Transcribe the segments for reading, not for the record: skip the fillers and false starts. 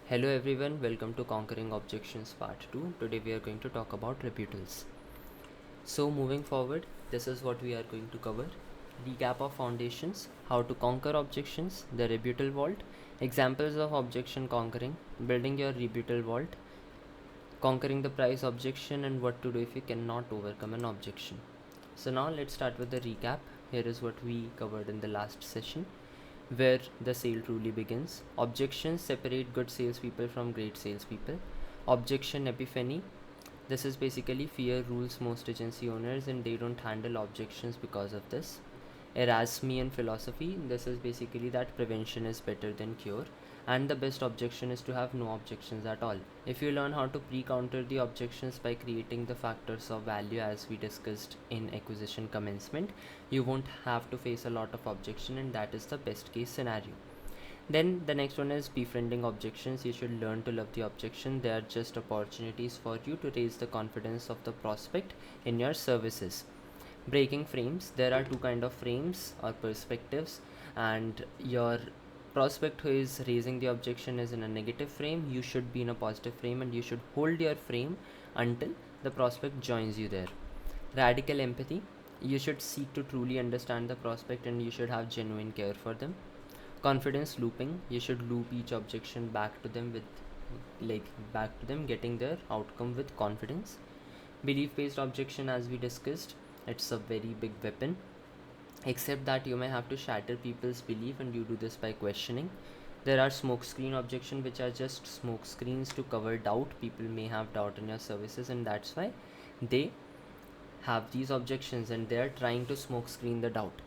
Hello everyone, welcome to Conquering Objections Part 2. Today we are going to talk about rebuttals. So moving forward, this is what we are going to cover. Recap of foundations, how to conquer objections, the rebuttal vault, examples of objection conquering, building your rebuttal vault, conquering the price objection, and what to do if you cannot overcome an objection. So now let's start with the recap. Here is what we covered in the last session, where the sale truly begins. Objections separate good salespeople from great salespeople. Objection epiphany. This is basically fear rules most agency owners and they don't handle objections because of this. Erasmian philosophy. This is basically that prevention is better than cure, and the best objection is to have no objections at all. If you learn how to pre-counter the objections by creating the factors of value as we discussed in acquisition commencement, you won't have to face a lot of objection, and that is the best case scenario. Then the next one is befriending objections. You should learn to love the objection. They are just opportunities for you to raise the confidence of the prospect in your services. Breaking frames. There are two kind of frames or perspectives, and your prospect who is raising the objection is in a negative frame. You should be in a positive frame, and you should hold your frame until the prospect joins you there. Radical empathy. You should seek to truly understand the prospect and you should have genuine care for them. Confidence looping. You should loop each objection back to them getting their outcome with confidence. Belief based objection, as we discussed, it's a very big weapon, except that you may have to shatter people's belief and you do this by questioning. There are smoke screen objection, which are just smoke screens to cover doubt. People may have doubt in your services and that's why they have these objections and they are trying to smoke screen the doubt.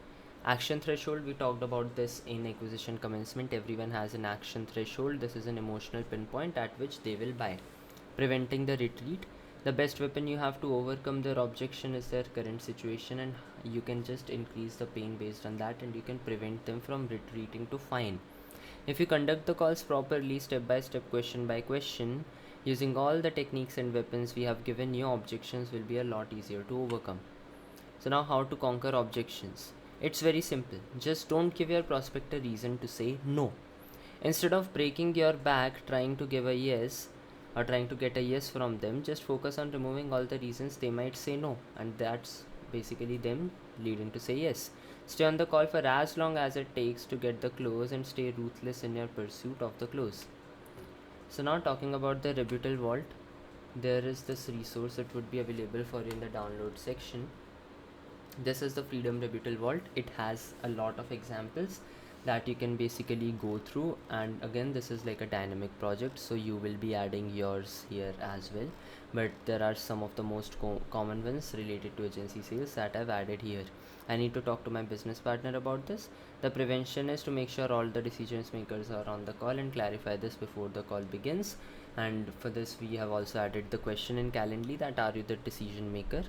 Action threshold, we talked about this in acquisition commencement. Everyone has an action threshold. This is an emotional pinpoint at which they will buy. Preventing the retreat. The best weapon you have to overcome their objection is their current situation, and you can just increase the pain based on that, and you can prevent them from retreating to fine. If you conduct the calls properly, step by step, question by question, using all the techniques and weapons we have given you, objections will be a lot easier to overcome. So now, how to conquer objections? It's very simple. Just don't give your prospect a reason to say no. Instead of breaking your back trying to give a yes or trying to get a yes from them, just focus on removing all the reasons they might say no, and that's basically them leading to say yes. Stay on the call for as long as it takes to get the close and stay ruthless in your pursuit of the close. So now talking about the rebuttal vault, there is this resource that would be available for you in the download section. This is the freedom rebuttal vault. It has a lot of examples that you can basically go through, and again this is like a dynamic project, so you will be adding yours here as well, but there are some of the most common ones related to agency sales that I've added here. I need to talk to my business partner about this. The prevention is to make sure all the decision makers are on the call and clarify this before the call begins, and for this we have also added the question in Calendly, that are you the decision maker.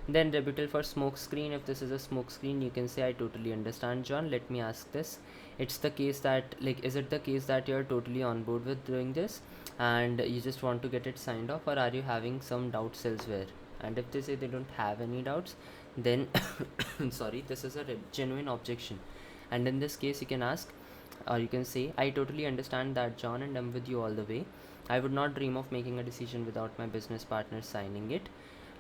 Then rebuttal for smoke screen. If this is a smoke screen, you can say, I totally understand, John. Let me ask this. It's the case that, is it the case that you're totally on board with doing this and you just want to get it signed off, or are you having some doubts elsewhere? And if they say they don't have any doubts, then sorry, this is a genuine objection. And in this case, you can ask, or you can say, I totally understand that, John, and I'm with you all the way. I would not dream of making a decision without my business partner signing it,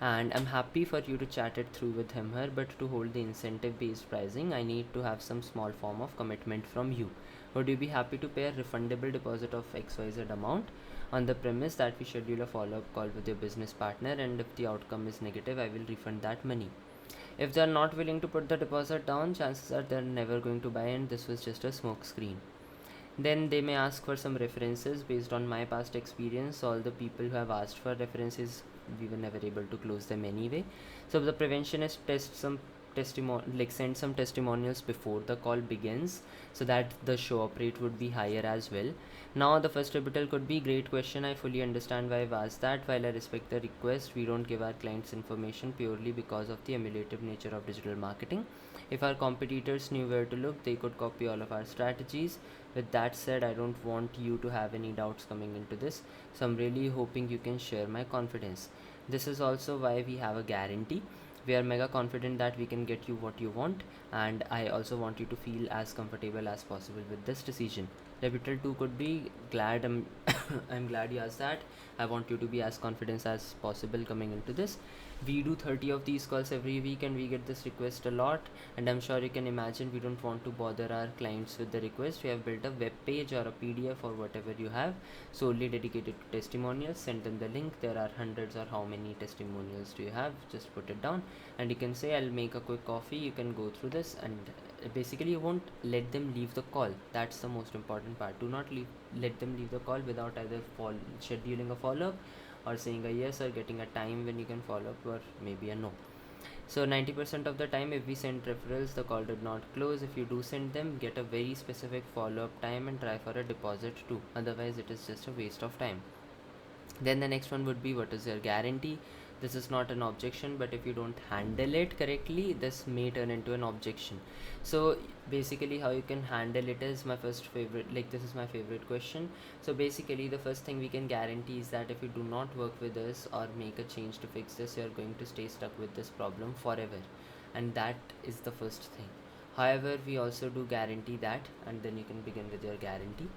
and I'm happy for you to chat it through with him here, but to hold the incentive based pricing, I need to have some small form of commitment from you. Would you be happy to pay a refundable deposit of XYZ amount on the premise that we schedule a follow up call with your business partner, and if the outcome is negative, I will refund that money? If they are not willing to put the deposit down, chances are they're never going to buy, and this was just a smoke screen. Then they may ask for some references. Based on my past experience, all the people who have asked for references, we were never able to close them anyway. So the prevention is send some testimonials before the call begins, so that the show up rate would be higher as well. Now the first rebuttal could be, great question, I fully understand why I've asked that. While I respect the request, we don't give our clients information purely because of the emulative nature of digital marketing. If our competitors knew where to look, they could copy all of our strategies. With that said, I don't want you to have any doubts coming into this, so I'm really hoping you can share my confidence. This is also why we have a guarantee. We are mega confident that we can get you what you want, and I also want you to feel as comfortable as possible with this decision. Rebuttal 2 could be, glad I'm I'm glad you asked that. I want you to be as confident as possible coming into this. We do 30 of these calls every week and we get this request a lot. And I'm sure you can imagine we don't want to bother our clients with the request. We have built a web page or a PDF or whatever you have solely dedicated to testimonials. Send them the link. There are hundreds, or how many testimonials do you have? Just put it down and you can say, I'll make a quick coffee. You can go through this, and basically you won't let them leave the call. That's the most important part. Do not let them leave the call without either scheduling a follow-up or saying a yes or getting a time when you can follow up, or maybe a no. So 90% of the time, if we send referrals, the call did not close. If you do send them, get a very specific follow-up time and try for a deposit too. Otherwise it is just a waste of time. Then the next one would be, what is your guarantee? This is not an objection, but if you don't handle it correctly, this may turn into an objection. So basically how you can handle it is my first favorite, like this is my favorite question. So basically the first thing we can guarantee is that if you do not work with us or make a change to fix this, you're going to stay stuck with this problem forever, and that is the first thing. However, we also do guarantee that, and then you can begin with your guarantee.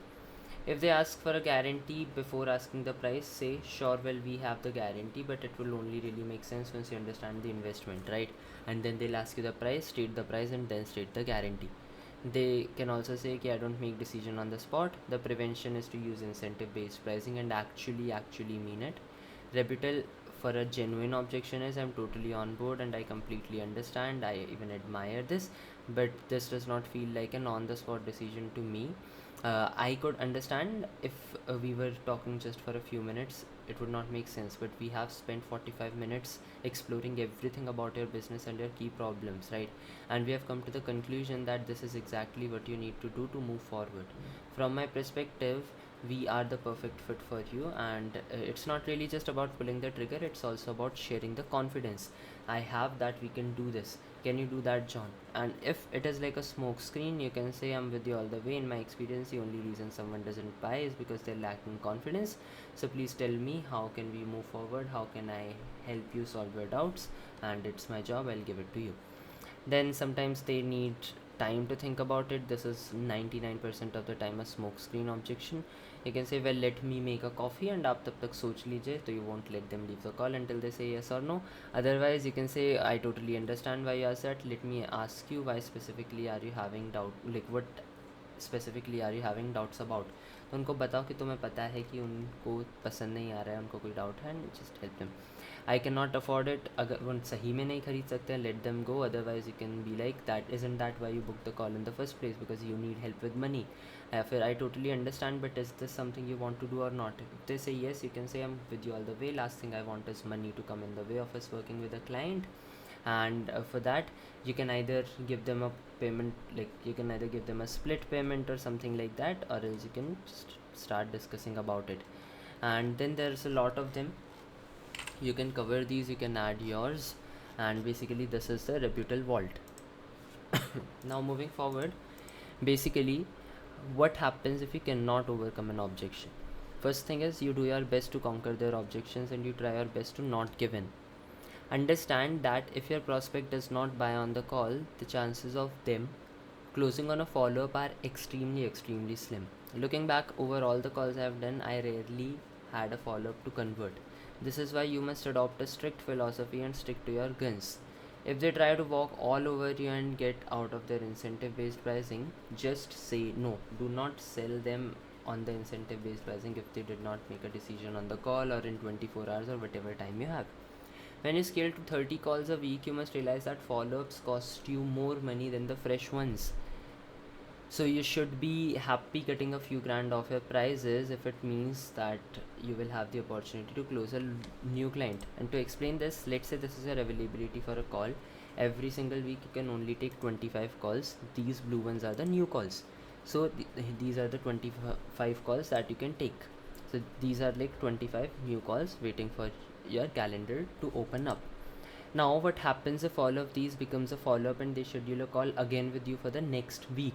If they ask for a guarantee before asking the price, say, sure, well, we have the guarantee, but it will only really make sense once you understand the investment, right? And then they'll ask you the price, state the price, and then state the guarantee. They can also say, okay, I don't make decision on the spot. The prevention is to use incentive based pricing and actually mean it. Rebuttal for a genuine objection is, I'm totally on board and I completely understand, I even admire this, but this does not feel like an on the spot decision to me. I could understand if we were talking just for a few minutes, it would not make sense, but we have spent 45 minutes exploring everything about your business and your key problems, right? And we have come to the conclusion that this is exactly what you need to do to move forward. From my perspective, we are the perfect fit for you, and it's not really just about pulling the trigger, it's also about sharing the confidence. I have that, we can do this, can you do that, John? And if it is like a smoke screen, you can say, I'm with you all the way. In my experience, the only reason someone doesn't buy is because they're lacking confidence. So please tell me, how can we move forward, how can I help you solve your doubts, and it's my job, I'll give it to you. Then sometimes they need time to think about it. This is 99% of the time a smoke screen objection. You can say, well, let me make a coffee and आप तब तक सोच लीजिए. So you won't let them leave the call until they say yes or no. Otherwise you can say, I totally understand why you asked that, let me ask you, why specifically are you having doubt, like what specifically are you having doubts about. तो उनको बताओ कि तुम्हें पता है कि उनको पसंद नहीं आ रहा है, उनको कोई डाउट है, and just help them. I can not afford it, अगर वो सही में नहीं खरीद सकते हैं, let them go. Otherwise you can be like, that isn't that why you book the call in the first place, because you need help with money. फिर I totally understand, but is this something you want to do or not? If they say yes, you can say, I'm with you all the way. Last thing I want is money to come in the way of us working with a client. And for that, you can either give them a payment, like you can either give them a split payment or something like that, or else you can just start discussing about it. And then there's a lot of them, you can cover these, you can add yours, and basically this is the rebuttal vault. Now moving forward, basically what happens if you cannot overcome an objection? First thing is, you do your best to conquer their objections and you try your best to not give in. Understand that if your prospect does not buy on the call, the chances of them closing on a follow-up are extremely slim. Looking back over all the calls I have done, I rarely had a follow-up to convert. This is why you must adopt a strict philosophy and stick to your guns. If they try to walk all over you and get out of their incentive based pricing, just say no. Do not sell them on the incentive based pricing if they did not make a decision on the call or in 24 hours or whatever time you have. When you scale to 30 calls a week, you must realize that follow-ups cost you more money than the fresh ones. So you should be happy getting a few grand off your prices if it means that you will have the opportunity to close a new client. And to explain this, let's say this is your availability for a call. Every single week you can only take 25 calls. These blue ones are the new calls. So these are the 25 calls that you can take. So these are like 25 new calls waiting for your calendar to open up. Now what happens if all of these becomes a follow-up and they schedule a call again with you for the next week?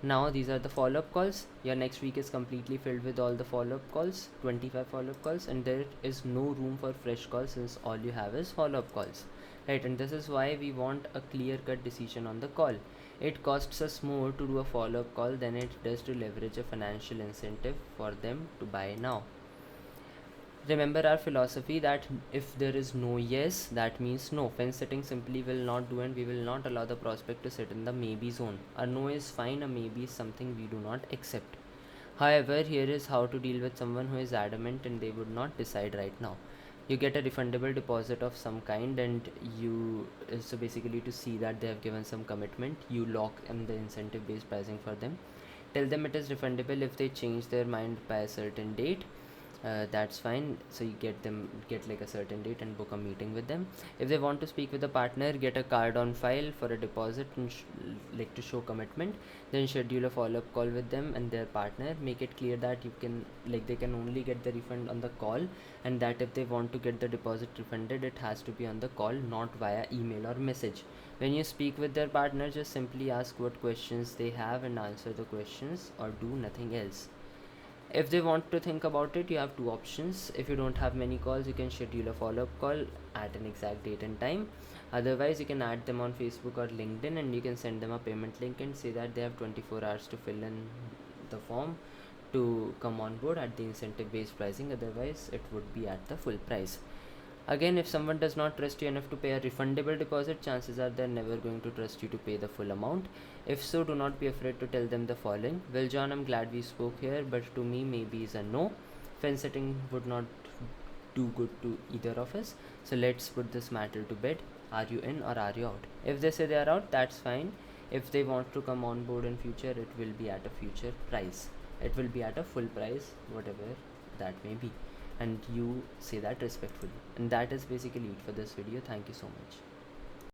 Now these are the follow-up calls. Your next week is completely filled with all the follow-up calls, 25 follow-up calls, and there is no room for fresh calls since all you have is follow-up calls, right? And this is why we want a clear-cut decision on the call. It costs us more to do a follow-up call than it does to leverage a financial incentive for them to buy now. Remember our philosophy that if there is no yes, that means no. Fence sitting simply will not do, and we will not allow the prospect to sit in the maybe zone. A no is fine, a maybe is something we do not accept. However, here is how to deal with someone who is adamant and they would not decide right now. You get a refundable deposit of some kind, and you so basically to see that they have given some commitment, you lock in the incentive based pricing for them. Tell them it is refundable if they change their mind by a certain date. That's fine. So you get like a certain date and book a meeting with them. If they want to speak with a partner, get a card on file for a deposit and like to show commitment. Then schedule a follow-up call with them and their partner. Make it clear that you can like they can only get the refund on the call, and that if they want to get the deposit refunded, it has to be on the call, not via email or message. When you speak with their partner, just simply ask what questions they have and answer the questions, or do nothing else. If they want to think about it, you have two options. If you don't have many calls, you can schedule a follow-up call at an exact date and time. Otherwise, you can add them on Facebook or LinkedIn, and you can send them a payment link and say that they have 24 hours to fill in the form to come on board at the incentive based pricing. Otherwise, it would be at the full price. Again, if someone does not trust you enough to pay a refundable deposit, chances are they're never going to trust you to pay the full amount. If so, do not be afraid to tell them the following. Well, John, I'm glad we spoke here, but to me, maybe is a no. Fence sitting would not do good to either of us. So let's put this matter to bed. Are you in or are you out? If they say they are out, that's fine. If they want to come on board in future, it will be at a future price. It will be at a full price, whatever that may be, and you say that respectfully. And that is basically it for this video. Thank you so much.